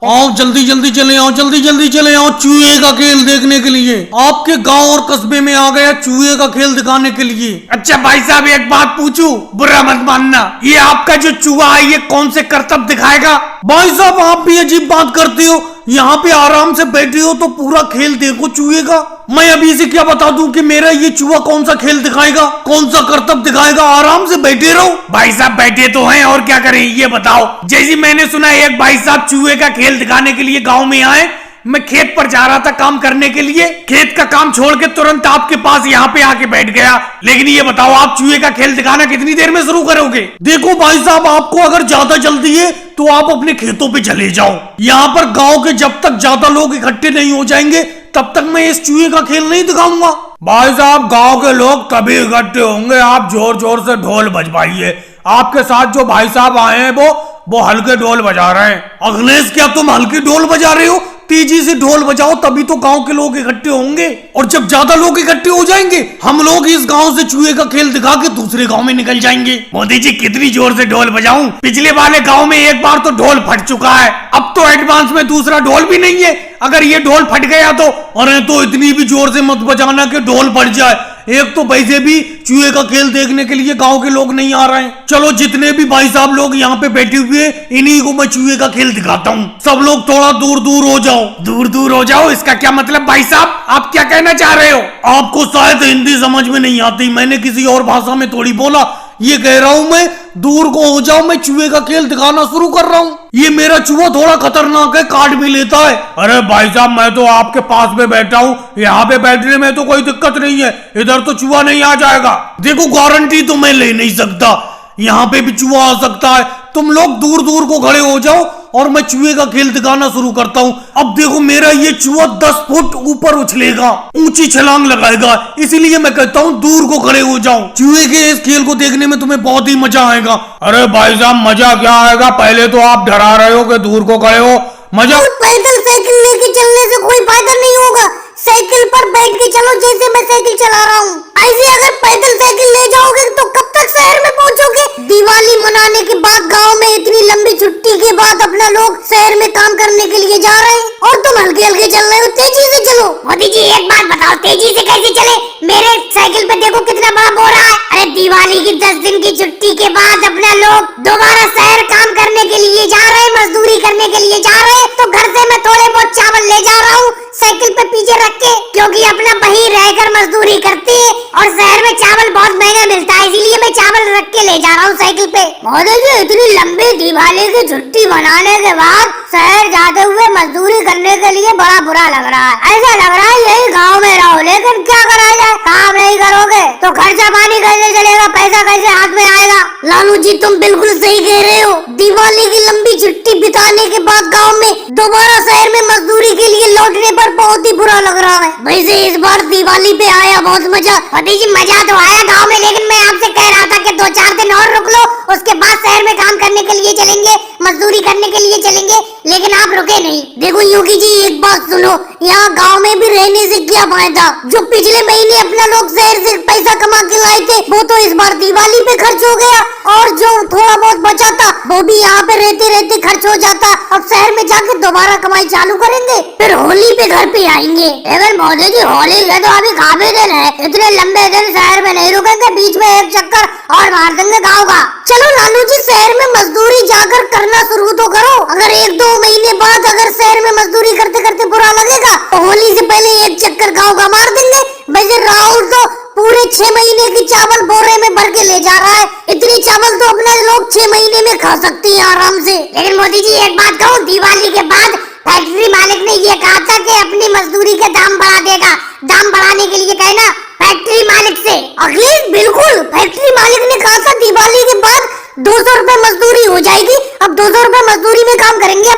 आओ जल्दी जल्दी चले आओ, जल्दी जल्दी चले आओ चूहे का खेल देखने के लिए। आपके गांव और कस्बे में आ गया चूहे का खेल दिखाने के लिए। अच्छा भाई साहब एक बात पूछूं, बुरा मत मानना, ये आपका जो चूहा है ये कौन से करतब दिखाएगा? भाई साहब आप भी अजीब बात करते हो, यहाँ पे आराम से बैठे हो तो पूरा खेल देखो चूहे का। मैं अभी से क्या बता दूं कि मेरा ये चूहा कौन सा खेल दिखाएगा, कौन सा करतब दिखाएगा। आराम से बैठे रहो। भाई साहब बैठे तो हैं और क्या करें ये बताओ। जैसे मैंने सुना एक भाई साहब चूहे का खेल दिखाने के लिए गाँव में आए, मैं खेत पर जा रहा था काम करने के लिए, खेत का काम छोड़ के तुरंत आपके पास यहाँ पे आके बैठ गया। लेकिन ये बताओ आप चूहे का खेल दिखाना कितनी देर में शुरू करोगे? देखो भाई साहब आपको अगर ज्यादा जल्दी है तो आप अपने खेतों पे चले जाओ। यहाँ पर गांव के जब तक ज्यादा लोग इकट्ठे नहीं हो जाएंगे तब तक मैं इस चूहे का खेल नहीं दिखाऊंगा। भाई साहब गांव के लोग तभी इकट्ठे होंगे आप जोर जोर से ढोल बजवाइए। आपके साथ जो भाई साहब आए हैं वो हल्के ढोल बजा रहे हैं। अखिलेश क्या तुम हल्के ढोल बजा रहे हो? तेजी से ढोल बजाओ तभी तो गांव के लोग इकट्ठे होंगे, और जब ज्यादा लोग इकट्ठे हो जाएंगे हम लोग इस गांव से चूहे का खेल दिखा के दूसरे गांव में निकल जाएंगे। मोदी जी कितनी जोर से ढोल बजाऊं? पिछले वाले गांव में एक बार तो ढोल फट चुका है, अब तो एडवांस में दूसरा ढोल भी नहीं है। अगर ये ढोल फट गया तो अरे तो इतनी भी जोर से मत बजाना कि ढोल फट जाए। एक तो वैसे भी चूहे का खेल देखने के लिए गांव के लोग नहीं आ रहे हैं। चलो जितने भी भाई साहब लोग यहाँ पे बैठे हुए इन्हीं को मैं चूहे का खेल दिखाता हूँ। सब लोग थोड़ा दूर दूर हो जाओ। दूर दूर हो जाओ इसका क्या मतलब भाई साहब? आप क्या कहना चाह रहे हो? आपको शायद हिंदी समझ में नहीं आती, मैंने किसी और भाषा में थोड़ी बोला। ये कह रहा हूँ मैं दूर को हो जाओ, मैं चूहे का खेल दिखाना शुरू कर रहा हूँ। ये मेरा चूहा थोड़ा खतरनाक है, काट भी लेता है। अरे भाई साहब मैं तो आपके पास में बैठा हूँ, यहाँ पे बैठने में तो कोई दिक्कत नहीं है, इधर तो चूहा नहीं आ जाएगा। देखो गारंटी तो मैं ले नहीं सकता, यहाँ पे भी चूहा आ सकता है। तुम लोग दूर दूर को खड़े हो जाओ और मैं चूहे का खेल दिखाना शुरू करता हूँ। अब देखो मेरा ये चूहा 10 फुट ऊपर उछलेगा, ऊंची छलांग लगाएगा, इसीलिए मैं कहता हूँ दूर को खड़े हो जाओ। चूहे के इस खेल को देखने में तुम्हें बहुत ही मजा आएगा। अरे भाई साहब मजा क्या आएगा? पहले तो आप डरा रहे हो कि दूर को खड़े हो। मजा पैदल साइकिल लेके चलने से कोई फायदा नहीं होगा, साइकिल पर बैठ के चलो जैसे मैं साइकिल चला रहा हूँ। ऐसे अगर पैदल साइकिल ले जाओगे तो कब तक शहर में पहुँचोगे? दिवाली मनाने के बाद गांव में इतनी लंबी छुट्टी के बाद अपना लोग शहर में काम करने के लिए जा रहे हैं और तुम हल्के हल्के चल रहे हो। तेजी से चलो। मोदी जी एक बात बताओ, तेजी से कैसे चले? मेरे साइकिल पे देखो कितना बड़ा बोरा है। अरे दिवाली की 10 दिन की छुट्टी के बाद अपना लोग दोबारा शहर काम करने के लिए जा रहे हैं, मजदूरी करने के लिए जा रहे हैं, तो घर से मैं थोड़े बहुत चावल ले जा रहा हूँ साइकिल पे पीछे रख के, क्योंकि अपना वहीं रहकर मजदूरी करती है और शहर में चावल बहुत महंगा मिलता है, इसीलिए मैं चावल रख के ले जा रहा हूँ साइकिल पे। मोदी जी इतनी लंबी दिवाली की छुट्टी मनाने के बाद शहर जाते हुए मजदूरी करने के लिए बड़ा बुरा लग रहा है। ऐसा लग रहा है यही गाँव में रहो, लेकिन क्या करा जाए, काम नहीं करोगे तो खर्चा पानी कैसे चलेगा, पैसा कैसे हाथ में आएगा? लालू जी तुम बिल्कुल सही कह रहे हो। दिवाली की लंबी छुट्टी बिताने के बाद गाँव में दोबारा शहर में मजदूरी के लिए लौटने पर बहुत ही बुरा लग रहा है। वैसे इस बार दिवाली पे आया बहुत मजा। मोदी जी मजा तो आया गांव में, लेकिन मैं आपसे कह रहा था कि 2-4 दिन और रुक लो, उसके बाद शहर में काम करने के लिए चलेंगे, मजदूरी करने के लिए चलेंगे, लेकिन आप रुके नहीं। देखो योगी जी एक बात सुनो, यहाँ गाँव में भी रहने से क्या फायदा? जो पिछले महीने अपना लोग शहर से पैसा कमा के लाए थे वो तो इस बार दिवाली पे खर्च हो गया, और जो थोड़ा बहुत बचा था वो भी यहाँ पे रहते रहते खर्च हो जाता। अब शहर में जाकर दोबारा कमाई चालू करेंगे, फिर होली पे घर पे आएंगे। लेकिन मोदी जी होली के तो अभी काफी दिन है, इतने लंबे दिन शहर में नहीं रुकेंगे, बीच में एक चक्कर और मार देंगे गाँव का। चलो लालू जी शहर में मजदूरी जाकर करना शुरू तो करो। अगर 1-2 महीने बाद अगर शहर में मजदूरी करते करते बुरा लगेगा तो होली से पहले एक चक्कर गाँव का मार देंगे। वैसे राहुल तो पूरे 6 महीने की चावल बोरे में भर के ले जा रहा है, इतनी चावल तो अपने लोग 6 महीने में खा सकते हैं आराम से। लेकिन मोदी जी एक बात कहूँ, दिवाली के बाद फैक्ट्री मालिक ने ये कहा था कि अपनी मजदूरी के दाम बढ़ा देगा। दाम बढ़ाने के लिए कहना फैक्ट्री मालिक से। अखिल बिल्कुल फैक्ट्री मालिक ने कहा था दिवाली के बाद 200 रुपए मजदूरी हो जाएगी। अब 200 रुपए मजदूरी में काम करेंगे।